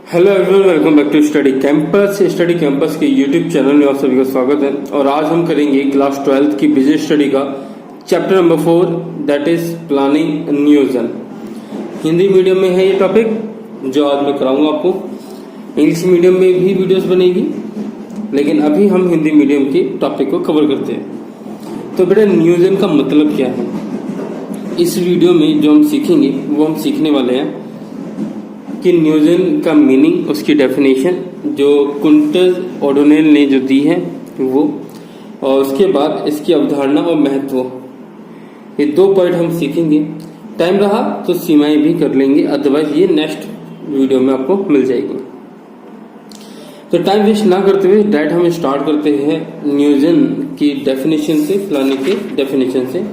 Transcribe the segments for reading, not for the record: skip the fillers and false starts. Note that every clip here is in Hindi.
Hello everyone, welcome back to study campus के यूट्यूब चैनल में आप सभी का स्वागत है। और आज हम करेंगे क्लास 12th की बिजनेस स्टडी का chapter number 4 that is planning नियोजन। हिंदी मीडियम में है ये टॉपिक जो आज मैं कराऊंगा आपको। इंग्लिश मीडियम में भी वीडियोस बनेगी, लेकिन अभी हम हिंदी मीडियम के टॉपिक को कवर करते हैं। तो बेटा, नियोजन का मतलब क्या है? इस वीडियो में जो हम सीखेंगे वो हम सीखने वाले हैं कि नियोजन का मीनिंग, उसकी डेफिनेशन जो कुंटज ओडोनेल ने जो दी है वो, और उसके बाद इसकी अवधारणा और महत्व, ये 2 पॉइंट हम सीखेंगे। टाइम रहा तो सीमाएं भी कर लेंगे, अदरवाइज ये नेक्स्ट वीडियो में आपको मिल जाएगी। तो टाइम वेस्ट ना करते हुए डायरेक्ट हम स्टार्ट करते हैं नियोजन की डेफिनेशन से, प्लानिंग के डेफिनेशन से।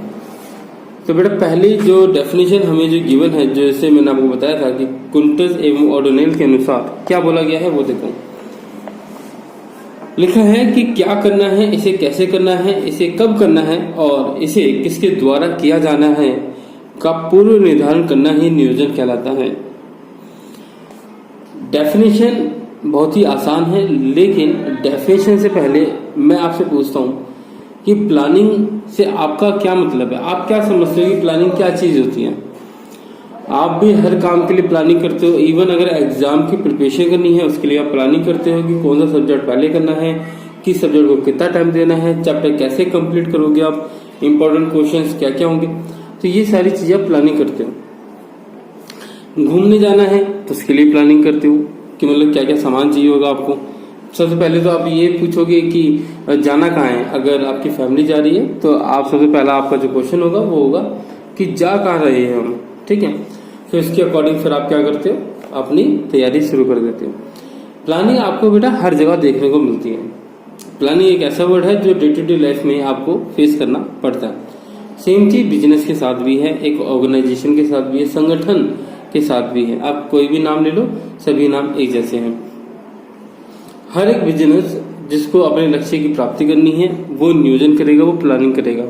तो बेटा, पहली जो डेफिनेशन हमें जो गिवन है, जैसे मैंने आपको बताया था कि कुंटज एवं ओडोनेल के अनुसार क्या बोला गया है वो देखो। लिखा है कि क्या करना है, इसे कैसे करना है, इसे कब करना है और इसे किसके द्वारा किया जाना है का पूर्व निर्धारण करना ही नियोजन कहलाता है। डेफिनेशन बहुत ही आसान है, लेकिन डेफिनेशन से पहले मैं आपसे पूछता हूं कि प्लानिंग से आपका क्या मतलब है? आप क्या समझते हो कि प्लानिंग क्या चीज होती है? आप भी हर काम के लिए प्लानिंग करते हो। इवन अगर एग्जाम की प्रिपरेशन करनी है उसके लिए आप प्लानिंग करते हो कि कौन सा सब्जेक्ट पहले करना है, किस सब्जेक्ट को कितना टाइम देना है, चैप्टर कैसे कंप्लीट करोगे आप, इंपॉर्टेंट क्वेश्चंस क्या क्या होंगे। तो ये सारी चीजें आप प्लानिंग करते हो। घूमने जाना है तो उसके लिए प्लानिंग करते हो कि मतलब क्या क्या सामान चाहिए होगा आपको। सबसे पहले तो आप ये पूछोगे कि जाना कहाँ है। अगर आपकी फैमिली जा रही है तो आप सबसे पहला आपका जो क्वेश्चन होगा वो होगा कि जा कहाँ रहे हैं हम, ठीक है। फिर इसके अकॉर्डिंग फिर आप क्या करते हो, अपनी तैयारी शुरू कर देते हो। प्लानिंग आपको बेटा हर जगह देखने को मिलती है। प्लानिंग एक ऐसा वर्ड है जो डे टू डे लाइफ में आपको फेस करना पड़ता है। सेम चीज बिजनेस के साथ भी है, एक ऑर्गेनाइजेशन के साथ भी है, संगठन के साथ भी है। आप कोई भी नाम ले लो, सभी नाम एक जैसे हैं। हर एक बिजनेस जिसको अपने लक्ष्य की प्राप्ति करनी है वो नियोजन करेगा, वो प्लानिंग करेगा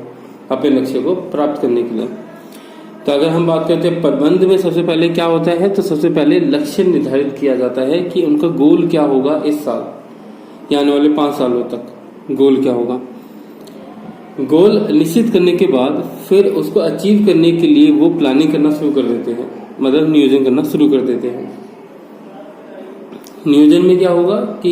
अपने लक्ष्य को प्राप्त करने के लिए। तो अगर हम बात करते हैं प्रबंध में, सबसे पहले क्या होता है, तो सबसे पहले लक्ष्य निर्धारित किया जाता है कि उनका गोल क्या होगा इस साल या आने वाले 5 सालों तक गोल क्या होगा। गोल निश्चित करने के बाद फिर उसको अचीव करने के लिए वो प्लानिंग करना शुरू कर देते हैं, मतलब नियोजन करना शुरू कर देते हैं। नियोजन में क्या होगा कि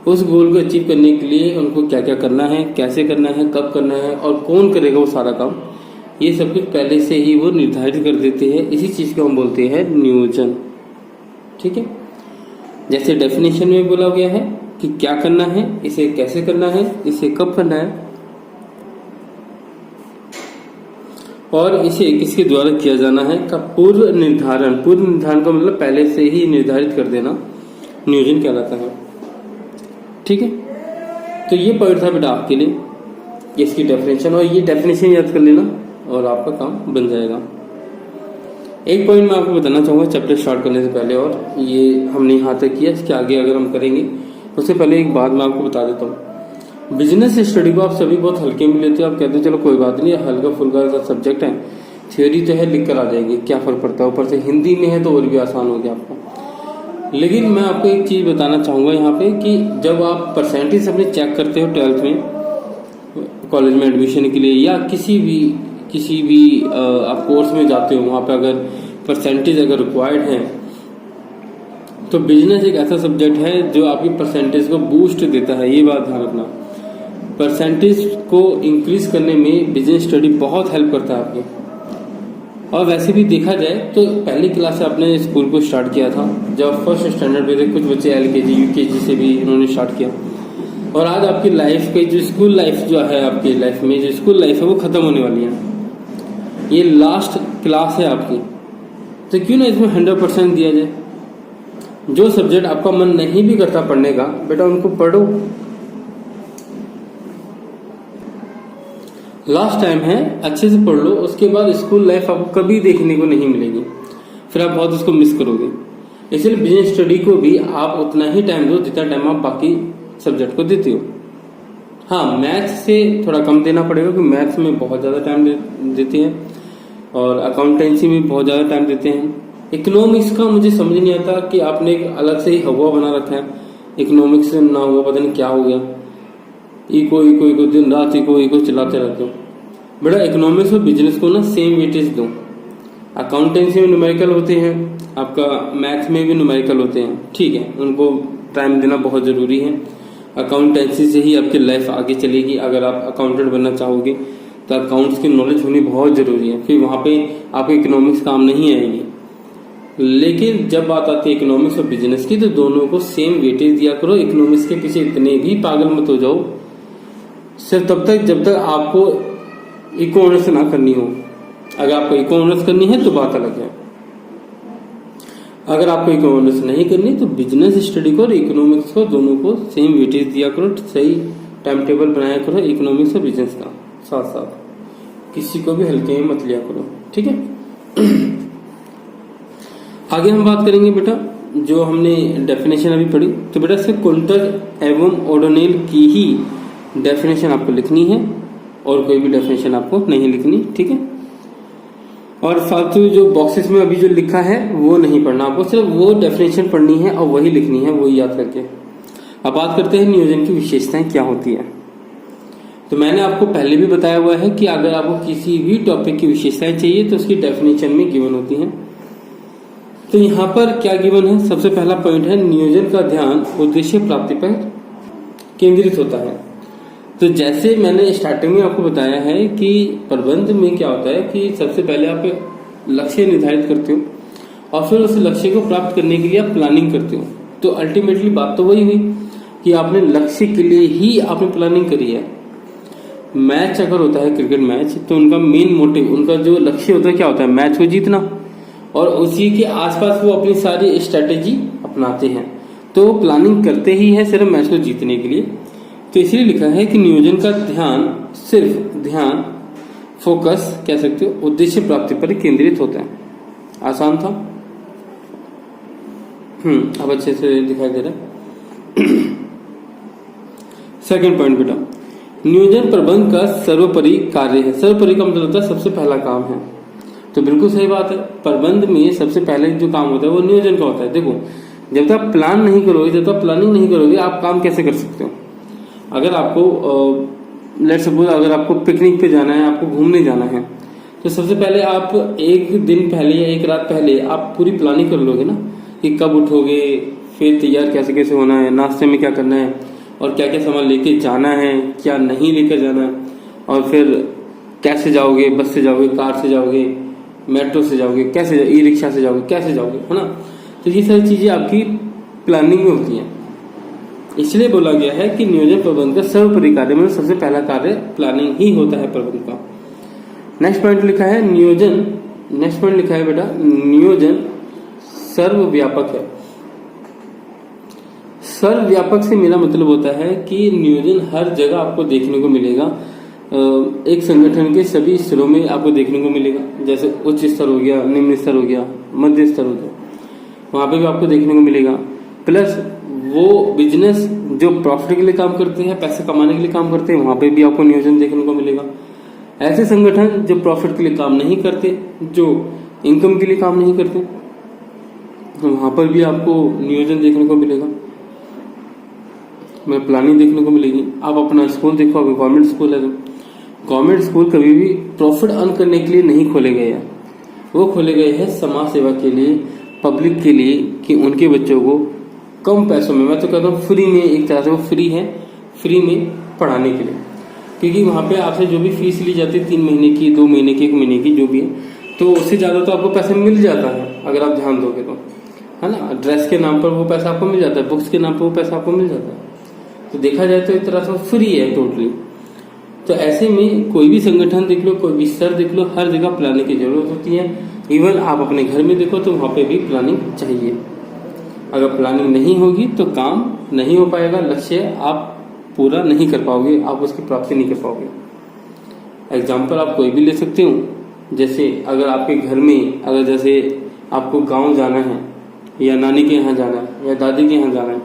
उस गोल को अचीव करने के लिए उनको क्या क्या करना है, कैसे करना है, कब करना है और कौन करेगा वो सारा काम, ये सब कुछ पहले से ही वो निर्धारित कर देते हैं। इसी चीज को हम बोलते हैं नियोजन, ठीक है। जैसे डेफिनेशन में बोला गया है कि क्या करना है, इसे कैसे करना है, इसे कब करना है और इसे किसके द्वारा किया जाना है का पूर्व निर्धारण। पूर्व निर्धारण का मतलब पहले से ही निर्धारित कर देना नियोजन कहलाता है, ठीक है। तो ये पॉइंट था बेटा आपके लिए, इसकी डेफिनेशन, और ये डेफिनेशन याद कर लेना और आपका काम बन जाएगा। एक पॉइंट मैं आपको बताना चाहूंगा चैप्टर स्टार्ट करने से पहले, और ये हमने यहाँ तक किया, इसके आगे अगर हम करेंगे उससे पहले एक बात मैं आपको बता देता हूँ। बिजनेस स्टडी को आप सभी बहुत हल्के में लेते हो। आप कहते हो चलो कोई बात नहीं, हल्का फुल्का सा सब्जेक्ट है, थ्योरी तो है, लिख कर आ जाएंगे, क्या फर्क पड़ता है। ऊपर से हिंदी में है तो और भी आसान हो गया आपको। लेकिन मैं आपको एक चीज बताना चाहूंगा यहाँ पे कि जब आप परसेंटेज अपने चेक करते हो 12th में कॉलेज में एडमिशन के लिए, या किसी भी आप कोर्स में जाते हो, वहां पे अगर परसेंटेज अगर रिक्वायर्ड है तो बिजनेस एक ऐसा सब्जेक्ट है जो आपकी परसेंटेज को बूस्ट देता है। ये बात ध्यान रखना, परसेंटेज को इंक्रीज करने में बिजनेस स्टडी बहुत हेल्प करता है आपकी। और वैसे भी देखा जाए तो पहली क्लास से आपने स्कूल को स्टार्ट किया था, जब फर्स्ट स्टैंडर्ड में थे, कुछ बच्चे LKG UKG से भी इन्होंने स्टार्ट किया, और आज आपकी लाइफ के जो स्कूल लाइफ जो है, आपकी लाइफ में जो स्कूल लाइफ है वो खत्म होने वाली है। ये लास्ट क्लास है आपकी, तो क्यों ना इसमें 100% दिया जाए। जो सब्जेक्ट आपका मन नहीं भी करता पढ़ने का, बेटा उनको पढ़ो। लास्ट टाइम है, अच्छे से पढ़ लो, उसके बाद स्कूल लाइफ आपको कभी देखने को नहीं मिलेगी, फिर आप बहुत उसको मिस करोगे। इसलिए बिजनेस स्टडी को भी आप उतना ही टाइम दो जितना टाइम आप बाकी सब्जेक्ट को देते हो। हाँ, मैथ्स से थोड़ा कम देना पड़ेगा क्योंकि मैथ्स में बहुत ज़्यादा टाइम देते हैं और अकाउंटेंसी में बहुत ज़्यादा टाइम देते हैं, इकोनॉमिक्स का मुझे समझ नहीं आता कि आपने एक अलग से ही हवा बना रखा है, इकोनॉमिक्स ना हुआ पता नहीं क्या हो गया, इको इको इको दिन रात इको इको चलाते रहते हो। बेटा इकोनॉमिक्स और बिजनेस को ना सेम वेटेज दो। अकाउंटेंसी में न्यूमेरिकल होते हैं, आपका मैथ्स में भी न्यूमेरिकल होते हैं, ठीक है, उनको टाइम देना बहुत जरूरी है। अकाउंटेंसी से ही आपकी लाइफ आगे चलेगी। अगर आप अकाउंटेंट बनना चाहोगे तो अकाउंट्स की नॉलेज होनी बहुत जरूरी है, फिर वहां पे आपको इकोनॉमिक्स काम नहीं आएगी। लेकिन जब बात आती है इकोनॉमिक्स और बिजनेस की, तो दोनों को सेम वेटेज दिया करो। इकोनॉमिक्स के पीछे इतने भी पागल मत हो जाओ सिर्फ तब तक जब तक आपको इको ऑनर्स ना करनी हो। अगर आपको इको ऑनर्स करनी है तो बात अलग है। अगर आपको इको ऑनर्स नहीं करनी तो बिजनेस स्टडी को और इकोनॉमिक्स को दोनों को सेम वेटेज दिया करो, सही टाइम टेबल बनाया करो इकोनॉमिक्स और बिजनेस का साथ साथ, किसी को भी हल्के में मत लिया करो, ठीक है। आगे हम बात करेंगे बेटा, जो हमने डेफिनेशन अभी पढ़ी, तो बेटा इससे कुंटर एवं ओडोनेल की ही डेफिनेशन आपको लिखनी है और कोई भी डेफिनेशन आपको नहीं लिखनी, ठीक है। और फालतू जो बॉक्सेस में अभी जो लिखा है वो नहीं पढ़ना, आपको सिर्फ वो डेफिनेशन पढ़नी है और वही लिखनी है, वही याद करके। अब बात करते हैं नियोजन की विशेषताएं क्या होती है। तो मैंने आपको पहले भी बताया हुआ है कि अगर आपको किसी भी टॉपिक की विशेषताएं चाहिए तो उसकी डेफिनेशन में गिवन होती हैं। तो यहाँ पर क्या गिवन है, सबसे पहला पॉइंट है नियोजन का ध्यान उद्देश्य प्राप्ति पर केंद्रित होता है। तो जैसे मैंने स्टार्टिंग में आपको बताया है कि प्रबंध में क्या होता है कि सबसे पहले आप लक्ष्य निर्धारित करते हो और फिर उस लक्ष्य को प्राप्त करने के लिए आप प्लानिंग करते हो। तो अल्टीमेटली बात तो वही हुई कि आपने लक्ष्य के लिए ही आपने प्लानिंग करी है। मैच अगर होता है क्रिकेट मैच, तो उनका मेन मोटिव, उनका जो लक्ष्य होता है क्या होता है, मैच को जीतना, और उसी के आसपास वो अपनी सारी स्ट्रेटेजी अपनाते हैं। तो प्लानिंग करते ही है सिर्फ मैच को जीतने के लिए। तो इसलिए लिखा है कि नियोजन का ध्यान सिर्फ ध्यान, फोकस कह सकते हो, उद्देश्य प्राप्ति पर केंद्रित होता है। आसान था, अब अच्छे से दिखाई दे रहा है। सेकंड पॉइंट बेटा, नियोजन प्रबंध का सर्वोपरि कार्य है। सर्वोपरि का मतलब होता है सबसे पहला काम है। तो बिल्कुल सही बात है, प्रबंध में सबसे पहले जो काम होता है वो नियोजन का होता है। देखो, जब तक आप प्लान नहीं करोगे, जब तक प्लानिंग नहीं करोगे, आप काम कैसे कर सकते हो। अगर आपको लेट्स सपोज अगर आपको पिकनिक पे जाना है, आपको घूमने जाना है, तो सबसे पहले आप एक दिन पहले या एक रात पहले आप पूरी प्लानिंग कर लोगे ना कि कब उठोगे, फिर तैयार कैसे कैसे होना है, नाश्ते में क्या करना है और क्या क्या सामान लेके जाना है, क्या नहीं लेकर जाना है, और फिर कैसे जाओगे, बस से जाओगे, कार से जाओगे, मेट्रो से जाओगे, कैसे ई रिक्शा से जाओगे, कैसे जाओगे, है ना। तो ये सारी चीजें आपकी प्लानिंग में होती हैं। इसलिए बोला गया है कि नियोजन प्रबंध का सर्वोपरि कार्य, मतलब सबसे पहला कार्य प्लानिंग ही होता है प्रबंध का। नेक्स्ट पॉइंट लिखा है नियोजन, नेक्स्ट पॉइंट लिखा है बेटा, नियोजन सर्वव्यापक है। सर्वव्यापक से मेरा मतलब होता है कि नियोजन हर जगह आपको देखने को मिलेगा। एक संगठन के सभी स्तरों में आपको देखने को मिलेगा, जैसे उच्च स्तर हो गया, निम्न स्तर हो गया, मध्य स्तर हो गया, वहां पे भी आपको देखने को मिलेगा। प्लस वो बिजनेस जो प्रॉफिट के लिए काम करते हैं, पैसे कमाने के लिए काम करते हैं, वहां पे भी आपको नियोजन देखने को मिलेगा। ऐसे संगठन जो प्रॉफिट के लिए काम नहीं करते, जो इनकम के लिए काम नहीं करते, तो वहां पर भी आपको नियोजन देखने को मिलेगा, में प्लानिंग देखने को मिलेगी। आप अपना स्कूल देखो, अभी गवर्नमेंट स्कूल है, गवर्नमेंट स्कूल कभी भी प्रॉफिट अर्न करने के लिए नहीं खोले गए हैं, वो खोले गए हैं समाज सेवा के लिए, पब्लिक के लिए, कि उनके बच्चों को कम पैसों में, मैं तो कहता हूँ फ्री में, एक तरह से वो फ्री है, फ्री में पढ़ाने के लिए। क्योंकि वहाँ पे आपसे जो भी फीस ली जाती है 3 महीने की, 2 महीने की, 1 महीने की, जो भी है, तो उससे ज़्यादा तो आपको पैसा मिल जाता है अगर आप ध्यान दोगे तो, है ना। ड्रेस के नाम पर वो पैसा आपको मिल जाता है, बुक्स के नाम पर वो पैसा आपको मिल जाता है। तो देखा जाए तो एक तरह से फ्री है टोटली। तो ऐसे में कोई भी संगठन देख लो, कोई भी स्तर देख लो, हर जगह प्लानिंग की जरूरत होती है। इवन आप अपने घर में देखो तो वहाँ पे भी प्लानिंग चाहिए। अगर प्लानिंग नहीं होगी तो काम नहीं हो पाएगा, लक्ष्य आप पूरा नहीं कर पाओगे, आप उसकी प्राप्ति नहीं कर पाओगे। एग्जाम्पल आप कोई भी ले सकते हो, जैसे अगर आपके घर में, अगर जैसे आपको गांव जाना है या नानी के यहाँ जाना है या दादी के यहाँ जाना है,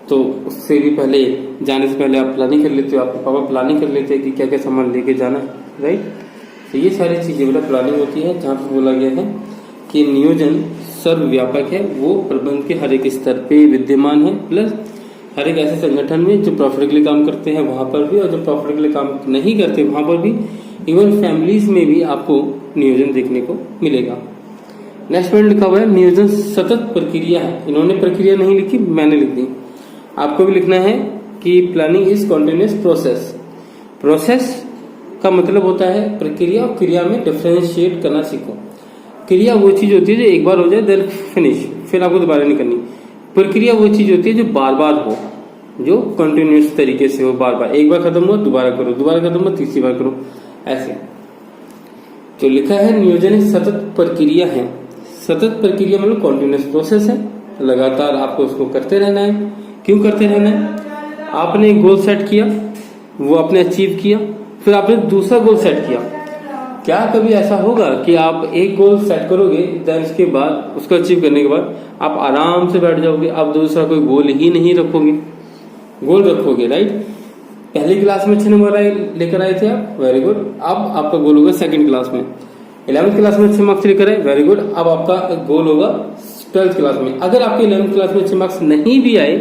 तो उससे भी पहले, जाने से पहले आप प्लानिंग कर लेते हो, आपके पापा प्लानिंग कर लेते हैं कि क्या क्या सामान लेके जाना है, राइट। तो ये सारी चीजें बेटा प्लानिंग होती है, जहाँ पर बोला गया है कि नियोजन सर्वव्यापक है, वो प्रबंध के हर एक स्तर पे विद्यमान है, प्लस हर एक ऐसे संगठन में जो प्रॉफिट के लिए काम करते हैं वहां पर भी, और जो प्रॉफिट के लिए काम नहीं करते वहां पर भी, इवन फैमिलीज में भी आपको नियोजन देखने को मिलेगा। नेक्स्ट पॉइंट लिखा हुआ है नियोजन सतत प्रक्रिया है। इन्होंने प्रक्रिया नहीं लिखी, मैंने लिख दी। आपको भी लिखना है कि planning is continuous process. Process का मतलब होता है प्रक्रिया, और क्रिया में डिफरेंशिएट करना सीखो। क्रिया वो चीज होती है जो एक बार हो जाए देन फिनिश, फिर आपको दोबारा नहीं करनी। प्रक्रिया वो चीज होती है जो बार बार हो, जो कंटिन्यूअस तरीके से हो, बार बार। एक बार खत्म हुआ दोबारा करो, दोबारा खत्म हुआ तीसरी बार करो, ऐसे। तो लिखा है नियोजन एक सतत प्रक्रिया है। सतत प्रक्रिया मतलब कॉन्टिन्यूअस प्रोसेस है, लगातार आपको उसको करते रहना है। क्यों करते रहना है? आपने एक गोल सेट किया, वो आपने अचीव किया, फिर आपने दूसरा गोल सेट किया। क्या कभी ऐसा होगा कि आप एक गोल सेट करोगे, देन उसके बाद उसको अचीव करने के बाद आप आराम से बैठ जाओगे, आप दूसरा कोई गोल ही नहीं रखोगे? गोल रखोगे, राइट? पहली क्लास में 6 नंबर लेकर आए थे आप, वेरी गुड। अब आपका गोल होगा सेकंड क्लास में। 11th क्लास में 6 मार्क्स लेकर आए, वेरी गुड। अब आपका गोल होगा 12th क्लास में। अगर आपके 11th क्लास में 6 मार्क्स नहीं भी आए,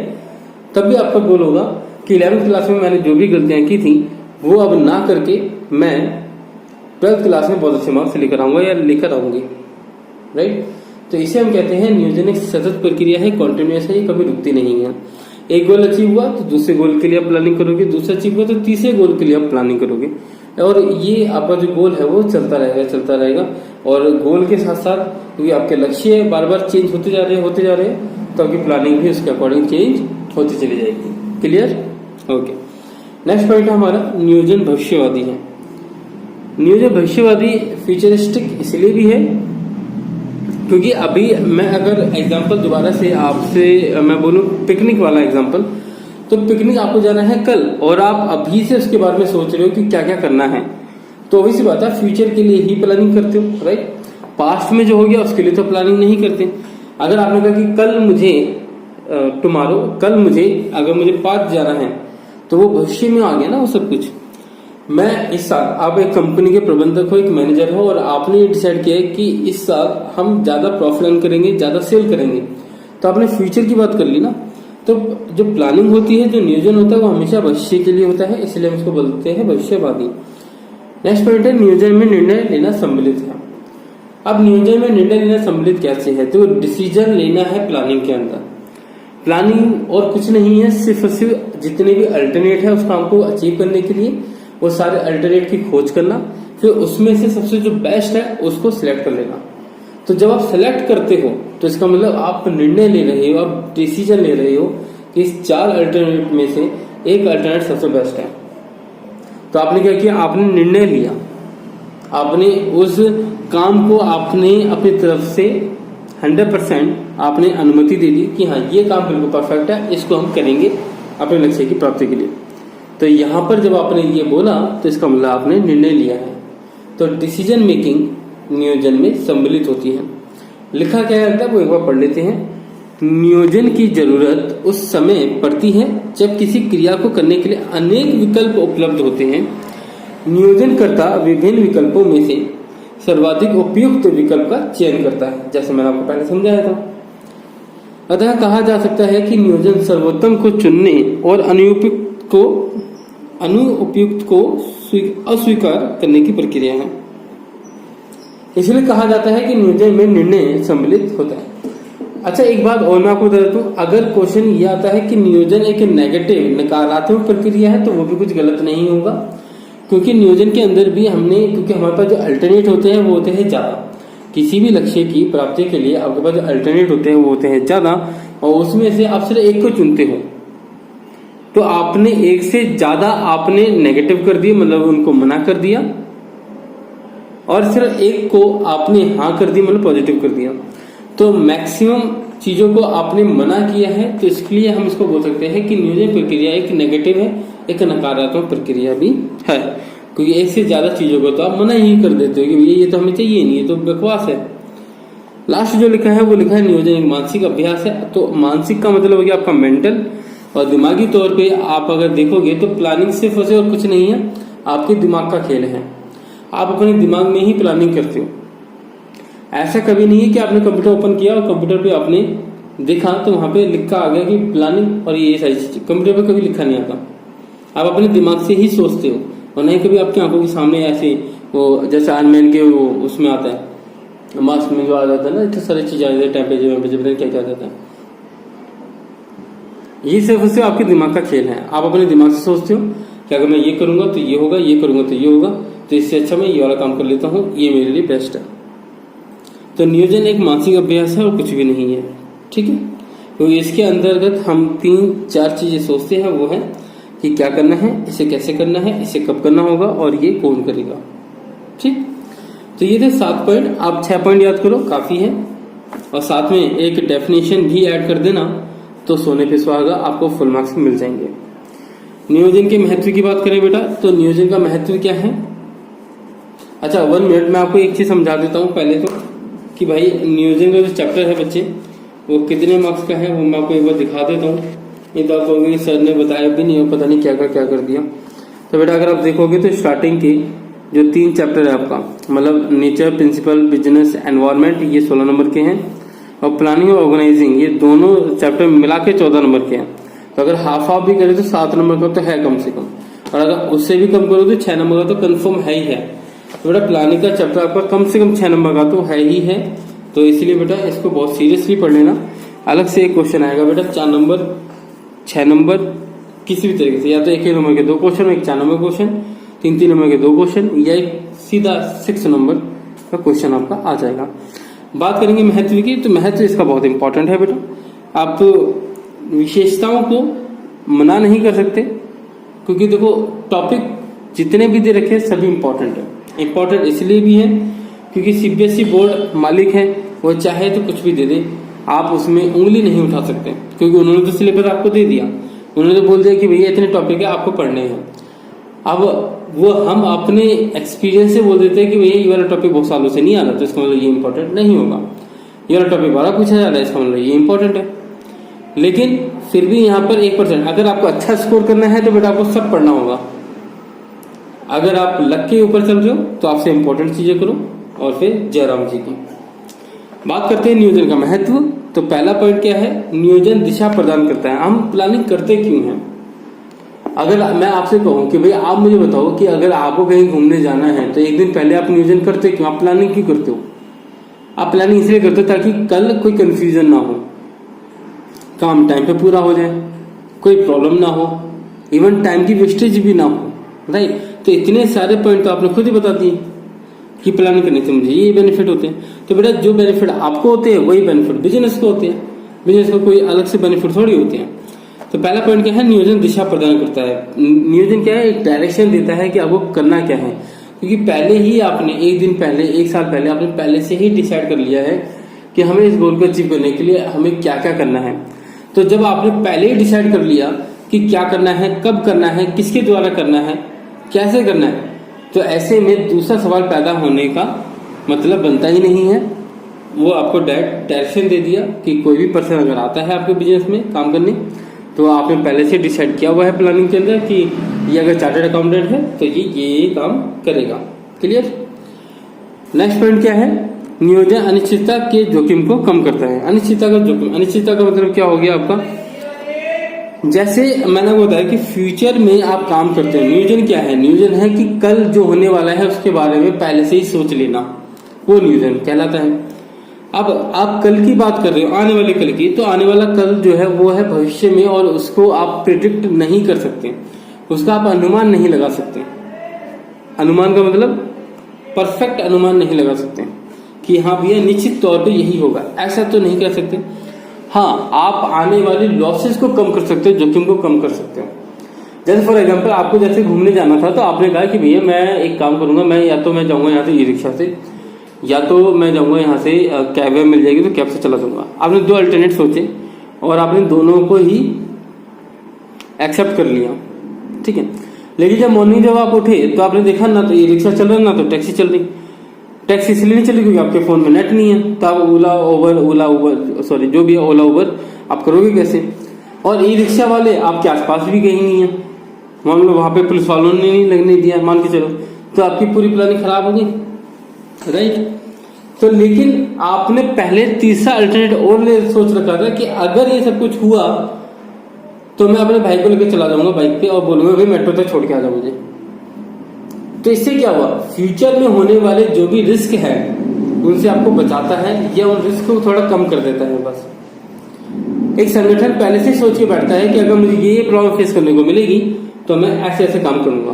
तब भी आपका गोल होगा कि 11th क्लास में मैंने जो भी गलतियां की थी वो अब ना करके मैं 12th क्लास में बहुत अच्छे मार्क्स लेकर आऊंगा या लेकर आऊंगी, राइट? तो इसे हम कहते हैं नियोजन एक सतत प्रक्रिया है, कॉन्टिन्यूअस है, ये कभी रुकती नहीं है। एक गोल अचीव हुआ तो दूसरे गोल के लिए आप प्लानिंग करोगे, दूसरा अचीव हुआ तो तीसरे गोल के लिए आप प्लानिंग करोगे, और ये आपका जो गोल है वो चलता रहेगा। और गोल के साथ साथ क्योंकि आपके लक्ष्य बार बार चेंज होते जा रहे हैं तो आपकी प्लानिंग भी उसके अकॉर्डिंग चेंज होती चली जाएगी। क्लियर? ओके। नेक्स्ट पॉइंट हमारा नियोजन भविष्यवादी है। नियोजन भविष्यवादी फ्यूचरिस्टिक इसलिए भी है क्योंकि अभी मैं अगर एग्जांपल दोबारा से आपसे मैं बोलूं पिकनिक वाला एग्जांपल, तो पिकनिक आपको जाना है कल और आप अभी से उसके बारे में सोच रहे हो कि क्या क्या करना है, तो वही सी बात है, फ्यूचर के लिए ही प्लानिंग करते हो, राइट? पास्ट में जो हो गया उसके लिए तो प्लानिंग नहीं करते। अगर आपने कहा कि कल मुझे कल मुझे अगर मुझे पास जाना है, तो वो भविष्य में आ गया ना वो सब कुछ। मैं इस साल, आप एक कंपनी के प्रबंधक हो, एक मैनेजर हो, और आपने ये डिसाइड किया है कि इस साल हम ज्यादा प्रॉफिट अर्न करेंगे, ज्यादा सेल करेंगे, तो आपने फ्यूचर की बात कर ली ना। तो जो प्लानिंग होती है, जो नियोजन होता है, वो हमेशा भविष्य के लिए होता है, इसलिए हम इसको बोलते हैं भविष्यवादी। नेक्स्ट पॉइंट है नियोजन में निर्णय लेना सम्मिलित है। अब नियोजन में निर्णय लेना सम्मिलित कैसे है? तो डिसीजन लेना है प्लानिंग के अंदर। प्लानिंग और कुछ नहीं है, सिर्फ और सिर्फ जितने भी अल्टरनेट है उस काम को अचीव करने के लिए वो सारे अल्टरनेट की खोज करना, फिर उसमें से सबसे जो बेस्ट है उसको सिलेक्ट कर लेना। तो जब आप सिलेक्ट करते हो तो इसका मतलब आप निर्णय ले रहे हो, आप डिसीजन ले रहे हो कि इस 4 अल्टरनेट में से एक अल्टरनेट सबसे बेस्ट है। तो आपने क्या किया? आपने निर्णय लिया, आपने उस काम को आपने अपनी तरफ से 100% आपने अनुमति दे दी कि हाँ ये काम बिल्कुल परफेक्ट है, इसको हम करेंगे अपने लक्ष्य की प्राप्ति के लिए। तो यहाँ पर जब आपने ये बोला तो इसका मतलब आपने निर्णय लिया है। तो डिसीजन मेकिंग नियोजन में सम्मिलित होती है। लिखा क्या है वो एक बार पढ़ लेते हैं। नियोजन की जरूरत उस समय पड़ती है जब किसी क्रिया को करने के लिए अनेक विकल्प उपलब्ध होते हैं। नियोजनकर्ता विभिन्न विकल्पों में से सर्वाधिक उपयुक्त विकल्प का चयन करता है, जैसे मैंने आपको पहले समझाया था। अतः कहा जा सकता है कि नियोजन सर्वोत्तम को चुनने और अनुपयुक्त को अस्वीकार करने की प्रक्रिया है। इसलिए कहा जाता है कि नियोजन में निर्णय सम्मिलित होता है। अच्छा, एक बात और मैं आपको बता देता हूँ, अगर क्वेश्चन ये आता है कि नियोजन एक नेगेटिव नकारात्मक प्रक्रिया है तो वो भी कुछ गलत नहीं होगा, क्योंकि नियोजन के अंदर भी क्योंकि हमारे पास जो अल्टरनेट होते हैं वो होते हैं ज्यादा। किसी भी लक्ष्य की प्राप्ति के लिए आपके पास जो अल्टरनेट होते हैं वो होते हैं ज्यादा, और उसमें से आप सिर्फ एक को चुनते हो। तो आपने एक से ज्यादा आपने नेगेटिव कर दिया, मतलब उनको मना कर दिया, और सिर्फ एक को आपने हाँ कर दी, मतलब पॉजिटिव कर दिया। तो मैक्सिमम चीजों को आपने मना किया है, तो इसके लिए हम इसको बोल सकते हैं कि नियोजन प्रक्रिया एक नेगेटिव है, एक नकारात्मक प्रक्रिया भी है, क्योंकि एक से ज्यादा चीजों को तो आप मना ही कर देते हो कि भैया ये तो हमें चाहिए नहीं, ये तो बकवास है। लास्ट जो लिखा है वो लिखा है नियोजन एक मानसिक अभ्यास है। तो मानसिक का मतलब हो गया आपका मेंटल, और दिमागी तौर पे आप अगर देखोगे तो प्लानिंग सिर्फ और कुछ नहीं है, आपके दिमाग का खेल है। आप अपने दिमाग में ही प्लानिंग करते हो। ऐसा कभी नहीं है कि आपने कंप्यूटर ओपन किया और कंप्यूटर पे आपने देखा तो वहां पे लिखा आ गया कि प्लानिंग और ये सारी चीजें। कंप्यूटर पे कभी लिखा नहीं आता, आप अपने दिमाग से ही सोचते हो और नहीं कभी आपकी आंखों के सामने ऐसे वो जैसे आयरन के वो उसमें आता है मास्क में जो आ जाता है ना, इतनी सारी चीजें आ जाती है, टेम्परेचर क्या क्या आ जाता है। ये सिर्फ आपके दिमाग का खेल है। आप अपने दिमाग से सोचते हो कि अगर मैं ये करूंगा तो ये होगा, ये करूंगा तो ये होगा, तो इससे अच्छा मैं ये वाला काम कर लेता हूँ, ये मेरे लिए बेस्ट है। तो नियोजन एक मानसिक अभ्यास है और कुछ भी नहीं है, ठीक है। तो इसके अंतर्गत हम 3-4 चीजें सोचते हैं, वो है कि क्या करना है, इसे कैसे करना है, इसे कब करना होगा और ये कौन करेगा, ठीक। तो ये थे 7 पॉइंट। आप 6 पॉइंट याद करो, काफी है। और साथ में एक डेफिनेशन भी ऐड कर देना तो सोने पे सुहागा, आपको फुल मार्क्स मिल जाएंगे। नियोजन के महत्व की बात करें बेटा, तो नियोजन का महत्व क्या है। अच्छा 1 मिनट में आपको एक चीज समझा देता हूँ पहले तो, कि भाई नियोजन का जो चैप्टर है बच्चे वो कितने मार्क्स का है वो मैं आपको एक बार दिखा देता हूँ। ये तो आप कहोगे सर ने बताया भी नहीं, पता नहीं क्या कर दिया। तो बेटा अगर आप देखोगे तो स्टार्टिंग की जो 3 चैप्टर है आपका, मतलब नेचर, प्रिंसिपल, बिजनेस, एनवायरमेंट, ये 16 नंबर के हैं, और प्लानिंग और ऑर्गेनाइजिंग ये दोनों चैप्टर मिला के 14 नंबर के हैं। तो अगर हाफ भी करें तो 7 नंबर का तो है कम से कम, और अगर उससे भी कम करो तो 6 नंबर का तो कंफर्म है ही है। तो बेटा प्लानिंग का चैप्टर आपका कम से कम 6 नंबर का तो है ही है, तो इसलिए बेटा इसको बहुत सीरियसली पढ़ लेना। अलग से एक क्वेश्चन आएगा बेटा 4 नंबर 6 नंबर किसी भी तरीके से, या तो 1 नंबर के 2 क्वेश्चन, एक 4 नंबर क्वेश्चन, 3 नंबर के 2 क्वेश्चन, या एक सीधा 6 नंबर का क्वेश्चन आपका आ जाएगा। बात करेंगे महत्व की, तो महत्व इसका बहुत इंपॉर्टेंट है बेटा। आप विशेषताओं को मना नहीं कर सकते, क्योंकि देखो टॉपिक जितने भी दे रखे सभी इंपॉर्टेंट है। इंपॉर्टेंट इसलिए भी है क्योंकि सीबीएसई बोर्ड मालिक है, वो चाहे तो कुछ भी दे दे, आप उसमें उंगली नहीं उठा सकते, क्योंकि उन्होंने तो सिलेबस आपको दे दिया, उन्होंने तो बोल दिया कि भैया इतने टॉपिक है आपको पढ़ने हैं। अब वो हम अपने एक्सपीरियंस से बोल देते हैं कि भैया ये वाला टॉपिक बहुत सालों से नहीं आ रहा, तो इसका मतलब ये इंपॉर्टेंट नहीं होगा। ये वाला टॉपिक बड़ा पूछा जा रहा है, इसका मतलब ये इंपॉर्टेंट है। लेकिन फिर भी यहाँ पर 1%, अगर आपको अच्छा स्कोर करना है तो बेटा आपको सब पढ़ना होगा। अगर आप लक के ऊपर चल रहे हो तो आपसे इंपॉर्टेंट चीजें करो। और फिर जयराम जी की बात करते हैं नियोजन का महत्व। तो पहला पॉइंट क्या है, नियोजन दिशा प्रदान करता है। हम प्लानिंग करते क्यों हैं। अगर मैं आपसे कहूं कि भाई आप मुझे बताओ कि अगर आपको कहीं घूमने जाना है तो एक दिन पहले आप नियोजन करते क्यों, आप प्लानिंग क्यों करते हो। आप प्लानिंग इसलिए करते हो ताकि कल कोई कंफ्यूजन ना हो, काम टाइम पे पूरा हो जाए, कोई प्रॉब्लम ना हो, इवन टाइम की वेस्टेज भी ना हो, राइट। तो इतने सारे पॉइंट तो आपने खुद ही बता दिए कि प्लानिंग करने से मुझे ये बेनिफिट होते हैं। तो बेटा जो बेनिफिट आपको होते हैं वही बेनिफिट बिजनेस को होते हैं, बिजनेस को कोई अलग से बेनिफिट थोड़ी होते हैं। तो पहला पॉइंट क्या है, नियोजन दिशा प्रदान करता है। नियोजन क्या है, एक डायरेक्शन देता है कि आपको करना क्या है, क्योंकि पहले ही आपने एक दिन पहले, एक साल पहले आपने पहले से ही डिसाइड कर लिया है कि हमें इस गोल को अचीव करने के लिए हमें क्या क्या करना है। तो जब आपने पहले ही डिसाइड कर लिया कि क्या करना है, कब करना है, किसके द्वारा करना है, कैसे करना है, तो ऐसे में दूसरा सवाल पैदा होने का मतलब बनता ही नहीं है। वो आपको डायरेक्शन दे दिया कि कोई भी पर्सन अगर आता है आपके बिजनेस में काम करने, तो आपने पहले से डिसाइड किया हुआ है प्लानिंग के अंदर कि ये अगर चार्टर्ड अकाउंटेंट है तो ये काम करेगा। क्लियर। नेक्स्ट पॉइंट क्या है, नियोजन अनिश्चितता के जोखिम को कम करता है। अनिश्चितता का जोखिम, अनिश्चितता का मतलब क्या हो गया आपका, जैसे मैंने बताया कि फ्यूचर में आप काम करते हैं। नियोजन क्या है, नियोजन है कि कल जो होने वाला है उसके बारे में पहले से ही सोच लेना, वो नियोजन कहलाता है। अब आप कल की बात कर रहे हो, आने वाले कल की, तो आने वाला कल जो है वो है भविष्य में, और उसको आप प्रिडिक्ट नहीं कर सकते, उसका आप अनुमान नहीं लगा सकते। अनुमान का मतलब परफेक्ट अनुमान नहीं लगा सकते कि हाँ भैया निश्चित तौर पे यही होगा, ऐसा तो नहीं कह सकते। हाँ, आप आने वाली लॉसेस को कम कर सकते हो, जोखिम को कम कर सकते हो। जैसे फॉर एग्जांपल आपको जैसे घूमने जाना था, तो आपने कहा कि भैया मैं एक काम करूंगा, मैं या तो मैं जाऊंगा यहाँ से ई रिक्शा से, या तो मैं जाऊंगा यहाँ से कैब मिल जाएगी तो कैब से चला जाऊंगा। आपने 2 अल्टरनेट सोचे और आपने दोनों को ही एक्सेप्ट कर लिया, ठीक है। लेकिन जब मॉर्निंग जब आप उठे तो आपने देखा ना तो ई रिक्शा चल रहा, ना तो टैक्सी चल रही। टैक्सी इसलिए नहीं चली क्योंकि आपके फोन में नेट नहीं है, तो आप ओला उबर जो भी है ओला उबर आप करोगे कैसे। और ई रिक्शा वाले आपके आसपास भी कहीं नहीं है, मान लो वहां पे पुलिस वालों ने नहीं लगने दिया, मान के चलो, तो आपकी पूरी प्लानिंग खराब हो गई, राइट। तो लेकिन आपने पहले तीसरा अल्टरनेट और सोच रखा था कि अगर ये सब कुछ हुआ तो मैं अपने भाई को लेकर चला जाऊंगा बाइक पे और बोलूंगा भाई मेट्रो तक छोड़ के आ जाओ मुझे। तो इससे क्या हुआ, फ्यूचर में होने वाले जो भी रिस्क है उनसे आपको बचाता है या उन रिस्क को थोड़ा कम कर देता है। बस एक संगठन पहले से सोच के बैठता है कि अगर मुझे ये प्रॉब्लम फेस करने को मिलेगी तो मैं ऐसे ऐसे काम करूंगा।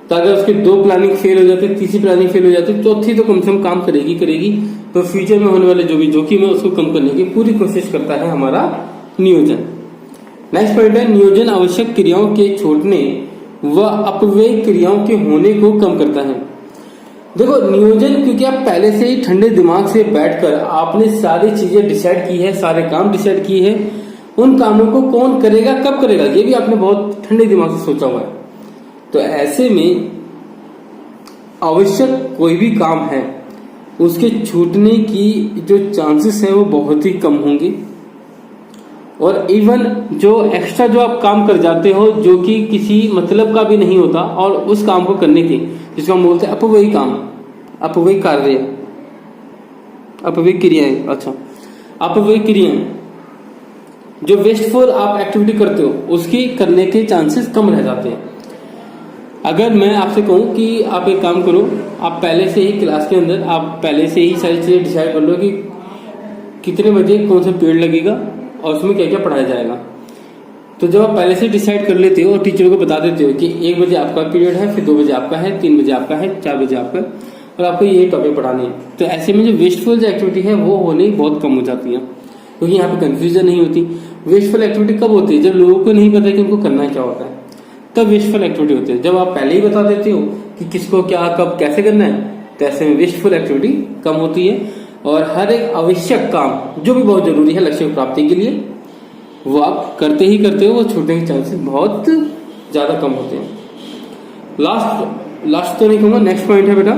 तो अगर उसकी 2 प्लानिंग फेल हो जाती, तीसरी प्लानिंग फेल हो जाती, चौथी तो कम से कम काम करेगी। तो फ्यूचर में होने वाले जो भी जोखिम है उसको कम करने की पूरी कोशिश करता है हमारा नियोजन। नेक्स्ट पॉइंट है नियोजन आवश्यक क्रियाओं के छूटने व अपव्यय क्रियाओं के होने को कम करता है। देखो नियोजन, क्योंकि आप पहले से ही ठंडे दिमाग से बैठकर आपने सारी चीजें डिसाइड की है, सारे काम डिसाइड किए हैं, उन कामों को कौन करेगा कब करेगा ये भी आपने बहुत ठंडे दिमाग से सोचा हुआ है। तो ऐसे में आवश्यक कोई भी काम है उसके छूटने की जो चांसेस है वो बहुत ही कम होंगे। और इवन जो एक्स्ट्रा जो आप काम कर जाते हो जो कि किसी मतलब का भी नहीं होता और उस काम को करने की जिसको हम बोलते हैं अपव्ययी काम, अपव्ययी कार्य, अपव्ययी क्रियाएं, अच्छा अपव्ययी क्रियाएं, जो वेस्टफुल आप एक्टिविटी करते हो उसकी करने के चांसेस कम रह जाते हैं। अगर मैं आपसे कहूं कि आप एक काम करो, आप पहले से ही क्लास के अंदर आप पहले से ही सारी चीजें डिसाइड कर लो कि कितने बजे कौन सा पीरियड लगेगा और उसमें क्या क्या पढ़ाया जाएगा। तो जब आप पहले से डिसाइड कर लेते हो और टीचर को बता देते हो कि 1 बजे आपका पीरियड है, फिर 2 बजे आपका है, 3 बजे आपका है, 4 बजे आपका है और आपको ये टॉपिक पढ़ाने हैं, तो ऐसे में जो वेस्टफुल जो एक्टिविटी है वो होने बहुत कम हो जाती है, क्योंकि यहाँ पे कंफ्यूजन नहीं होती। वेस्टफुल एक्टिविटी कब होती है? जब लोगों को नहीं पता कि उनको करना क्या होता है, तब वेस्टफुल एक्टिविटी होती है। जब आप पहले ही बता देते हो कि किसको क्या कब कैसे करना है, तो ऐसे में वेस्टफुल एक्टिविटी कम होती है और हर एक आवश्यक काम जो भी बहुत जरूरी है लक्ष्य की प्राप्ति के लिए वो आप करते ही करते हो, वो छूटने के चांसेस बहुत ज्यादा कम होते हैं। लास्ट तो नहीं कहूंगा, नेक्स्ट पॉइंट है बेटा,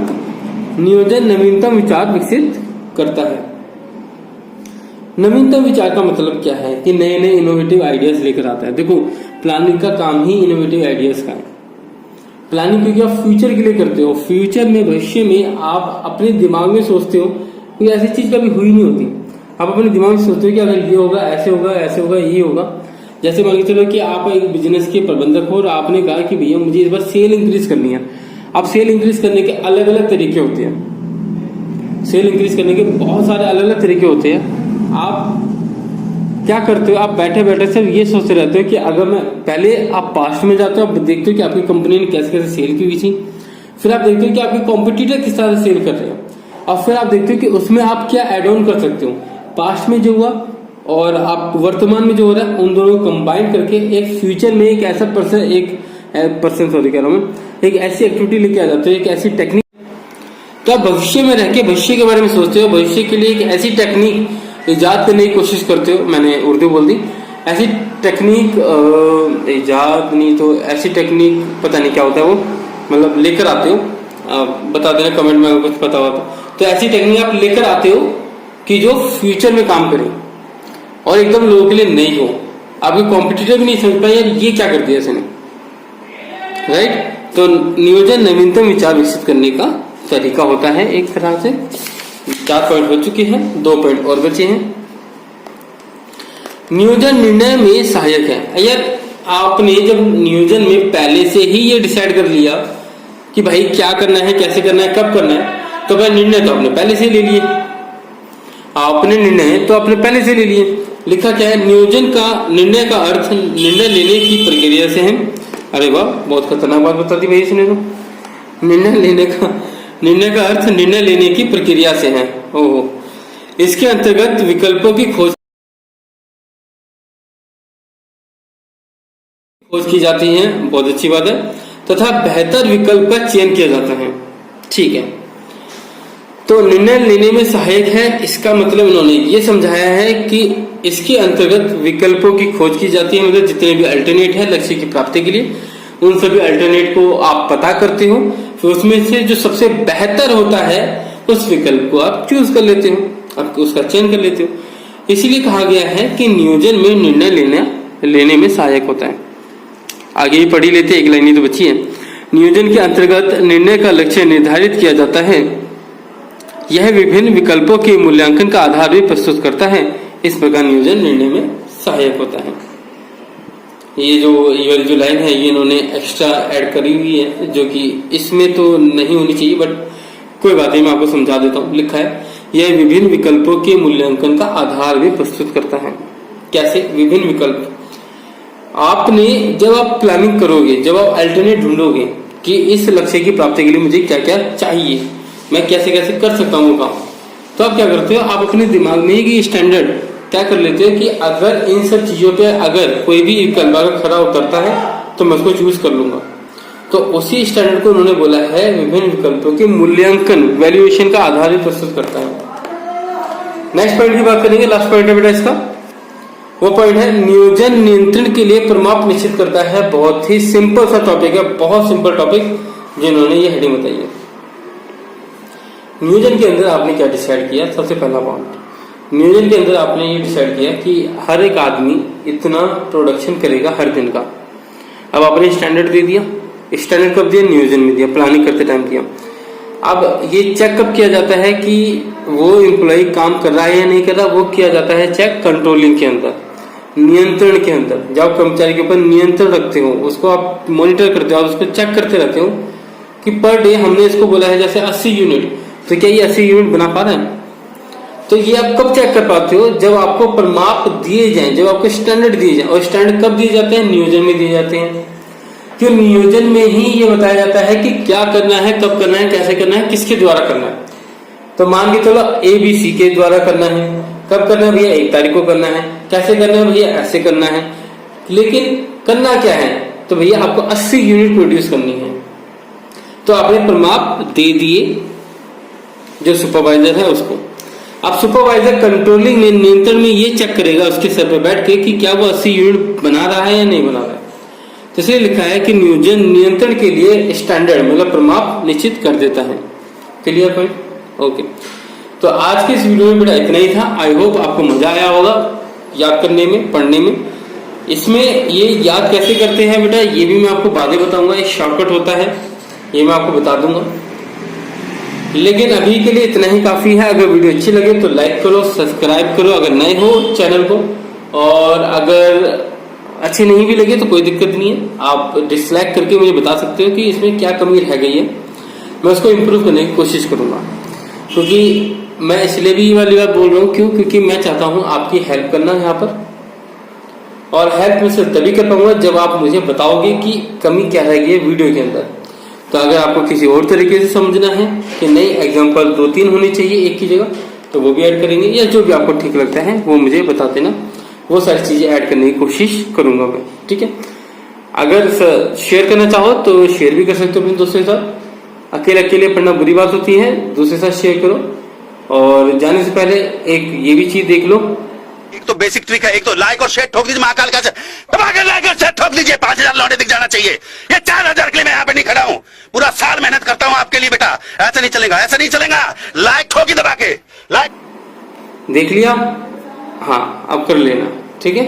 नियोजन नवीनतम विचार विकसित करता है। नवीनतम विचार का मतलब क्या है कि नए नए इनोवेटिव आइडियाज लेकर आता है। देखो प्लानिंग का काम ही इनोवेटिव आइडियाज का है। प्लानिंग क्योंकि आप फ्यूचर के लिए करते हो, फ्यूचर में भविष्य में आप अपने दिमाग में सोचते हो, कोई ऐसी चीज कभी हुई नहीं होती, आप अपने दिमाग में सोचते हो कि अगर ये होगा ऐसे होगा ऐसे होगा ये होगा। जैसे मान के चलो कि आप एक बिजनेस के प्रबंधक हो और आपने कहा कि भैया मुझे इस बार सेल इंक्रीज करनी है। अब सेल इंक्रीज करने के अलग अलग तरीके होते हैं, सेल इंक्रीज करने के बहुत सारे अलग अलग तरीके होते हैं। आप क्या करते हो, आप बैठे बैठे सिर्फ ये सोचते रहते हो कि अगर मैं पहले आप पास्ट में जाते हो, आप देखते हो कि आपकी कंपनी ने कैसे कैसे सेल की हुई थी, फिर आप देखते हो कि आपके कॉम्पिटिटर किस तरह से सेल कर रहे हैं और फिर आप देखते हो कि उसमें आप क्या एड ऑन कर सकते हो। पास्ट में जो हुआ और आप वर्तमान में जो हो रहा है उन दोनों को कंबाइन करके एक फ्यूचर में एक ऐसा एक ऐसी एक्टिविटी लेके आ जाते हो, एक ऐसी टेक्निक। तो आप भविष्य में रह के भविष्य के बारे में सोचते हो, भविष्य के लिए एक ऐसी टेक्निक इजाद करने की कोशिश करते हो। मैंने उर्दू बोल दी, ऐसी टेक्निक इजाद नहीं तो ऐसी टेक्निक पता नहीं क्या होता है वो, मतलब लेकर आते हो। बता देना कमेंट में अगर कुछ पता हो तो ऐसी टेक्निक आप लेकर आते हो कि जो फ्यूचर में काम करे और एकदम लोगों के लिए नहीं हो, आपके कॉम्पिटिटर भी नहीं समझ पाए यार ये क्या कर दिया इसने, राइट। तो नियोजन नवीनतम विचार विकसित करने का तरीका होता है। एक तरह से 4 पॉइंट हो चुके हैं, 2 पॉइंट और बचे हैं। नियोजन निर्णय में सहायक है। यार आपने जब नियोजन में पहले से ही ये डिसाइड कर लिया कि भाई क्या करना है, कैसे करना है, कब करना है, तो भाई निर्णय तो आपने पहले से ले लिए, आपने निर्णय तो आपने पहले से ले लिए। लिखा क्या है, नियोजन का निर्णय का अर्थ निर्णय लेने की प्रक्रिया से है। अरे वाह, बहुत खतरनाक बात बता दी भाई इसने तो। निर्णय का अर्थ निर्णय लेने की प्रक्रिया से है। ओहो, इसके अंतर्गत विकल्पों की खोज की जाती है, बहुत अच्छी बात है, तथा बेहतर विकल्प का चयन किया जाता है। ठीक है, तो निर्णय लेने में सहायक है, इसका मतलब उन्होंने ये समझाया है कि इसके अंतर्गत विकल्पों की खोज की जाती है। मतलब जितने भी अल्टरनेट है लक्ष्य की प्राप्ति के लिए, उन सभी अल्टरनेट को आप पता करते हो, फिर उसमें से जो सबसे बेहतर होता है उस विकल्प को आप चूज कर लेते हो, आप उसका चयन कर लेते हो। इसीलिए कहा गया है कि नियोजन में निर्णय लेने में सहायक होता है। आगे ही पढ़ी लेते, एक लाइन ही तो बची है। नियोजन के अंतर्गत निर्णय का लक्ष्य निर्धारित किया जाता है यह विभिन्न विकल्पों के मूल्यांकन का आधार भी प्रस्तुत करता है। इस प्रकार नियोजन निर्णय में सहायक होता है। ये जो लाइन है ये इन्होंने एक्स्ट्रा ऐड करी हुई है, जो कि इसमें तो नहीं होनी चाहिए, बट कोई बात नहीं, मैं आपको समझा देता हूँ। लिखा है यह विभिन्न विकल्पों के मूल्यांकन का आधार भी प्रस्तुत करता है। कैसे? विभिन्न विकल्प, आपने जब आप प्लानिंग करोगे, जब आप अल्टरनेट ढूंढोगे कि इस लक्ष्य की प्राप्ति के लिए मुझे क्या क्या चाहिए, मैं कैसे कैसे कर सकता हूँ काम, तो आप क्या करते हो, आप अपने दिमाग में ही स्टैंडर्ड क्या कर लेते हो कि अगर इन सब चीजों पे अगर कोई भी विकल्प अगर खरा उतरता है तो मैं उसको चूज कर लूंगा। तो उसी स्टैंडर्ड को उन्होंने बोला है विभिन्न विकल्पों के मूल्यांकन, वैल्यूएशन का आधार भी प्रस्तुत करता है। नेक्स्ट पॉइंट की बात करेंगे, लास्ट पॉइंट है बेटा इसका, वो पॉइंट है नियोजन नियंत्रण के लिए प्रमाप निश्चित करता है। बहुत ही सिंपल सा टॉपिक है, बहुत सिंपल टॉपिक जिन्होंने ये हेडिंग बताई है। नियोजन के अंदर आपने क्या डिसाइड किया? सबसे पहला पॉइंट, नियोजन के अंदर आपने ये डिसाइड किया कि हर एक आदमी इतना प्रोडक्शन करेगा हर दिन का। अब आपने स्टैंडर्ड दे दिया, स्टैंडर्ड कब दिया? नियोजन में दिया, प्लानिंग करते टाइम दिया। अब ये चेक कब किया जाता है कि वो एम्प्लॉय काम कर रहा है या नहीं कर रहा? वो किया जाता है चेक कंट्रोलिंग के अंदर, नियंत्रण के अंदर। जब आप कर्मचारी के ऊपर नियंत्रण रखते हो, उसको आप मॉनिटर करते हो, उसको चेक करते रहते हो कि पर डे हमने इसको बोला है जैसे 80 यूनिट, तो क्या ये 80 यूनिट बना पा रहे हैं? तो ये आप कब चेक कर पाते हो? जब आपको प्रमाप दिए जाएं, जब आपको स्टैंडर्ड दिए जाए। और स्टैंडर्ड कब दिए जाते हैं? नियोजन में दिए जाते हैं। क्यों? नियोजन में ही ये बताया जाता है कि क्या करना है, कब करना है, कैसे करना है, किसके द्वारा करना है। तो मान के चलो ABC के द्वारा करना है, कब करना है भैया? 1 तारीख को करना है। कैसे करना है भैया? ऐसे करना है। लेकिन करना क्या है? तो भैया आपको 80 यूनिट प्रोड्यूस करनी है। तो आपने प्रमाप दे दिए जो सुपरवाइजर है उसको। अब सुपरवाइजर कंट्रोलिंग में, नियंत्रण में ये चेक करेगा उसके सर पे बैठ के कि क्या वो 80 यूनिट बना रहा है या नहीं बना रहा है। तो इसलिए लिखा है कि नियोजन नियंत्रण के लिए स्टैंडर्ड मतलब प्रमाप निश्चित कर देता है। Clear point? ओके। तो आज के इस वीडियो में बेटा इतना ही था। आई होप आपको मजा आया होगा याद करने में, पढ़ने में। इसमें ये याद कैसे करते हैं बेटा, ये भी मैं आपको बातें बताऊंगा। एक शॉर्टकट होता है, ये मैं आपको बता दूंगा। लेकिन अभी के लिए इतना ही काफी है। अगर वीडियो अच्छी लगे तो लाइक करो, सब्सक्राइब करो अगर नए हो चैनल को, और अगर अच्छी नहीं भी लगे तो कोई दिक्कत नहीं है, आप डिसलाइक करके मुझे बता सकते हो कि इसमें क्या कमी रह गई है। मैं उसको इम्प्रूव करने की कोशिश करूंगा। क्योंकि मैं इसलिए भी ये वाली बात बोल रहा हूँ, क्यों? क्योंकि मैं चाहता हूँ आपकी हेल्प करना यहाँ पर, और हेल्प मैं सिर्फ तभी कर पाऊंगा जब आप मुझे बताओगे कि कमी क्या रह गई है वीडियो के अंदर। तो अगर आपको किसी और तरीके से समझना है कि नहीं एग्जाम्पल 2-3 होनी चाहिए एक की जगह, तो वो भी ऐड करेंगे, या जो भी आपको ठीक लगता है वो मुझे बता देना। वो सारी चीजें ऐड करने की कोशिश करूंगा मैं, ठीक है। अगर शेयर करना चाहो तो शेयर भी कर सकते हो अपने दोस्तों के साथ। अकेले अकेले पढ़ना बुरी बात होती है, दूसरे साथ शेयर करो। और जाने से पहले एक ये भी चीज देख लो, एक तो बेसिक ट्रिक है, एक तो लाइक और शेयर ठोक दीजिए महाकाल का, लाइक और शेयर ठोक लीजिए। 5000 लौटे दिख जाना चाहिए। ये 4000 के लिए मैं यहाँ पे नहीं खड़ा हूँ, पूरा साल मेहनत करता हूँ आपके लिए बेटा। ऐसा नहीं चलेगा, ऐसा नहीं चलेगा। लाइक ठोकी दबा के लाइक देख लिया। हाँ अब कर लेना, ठीक है।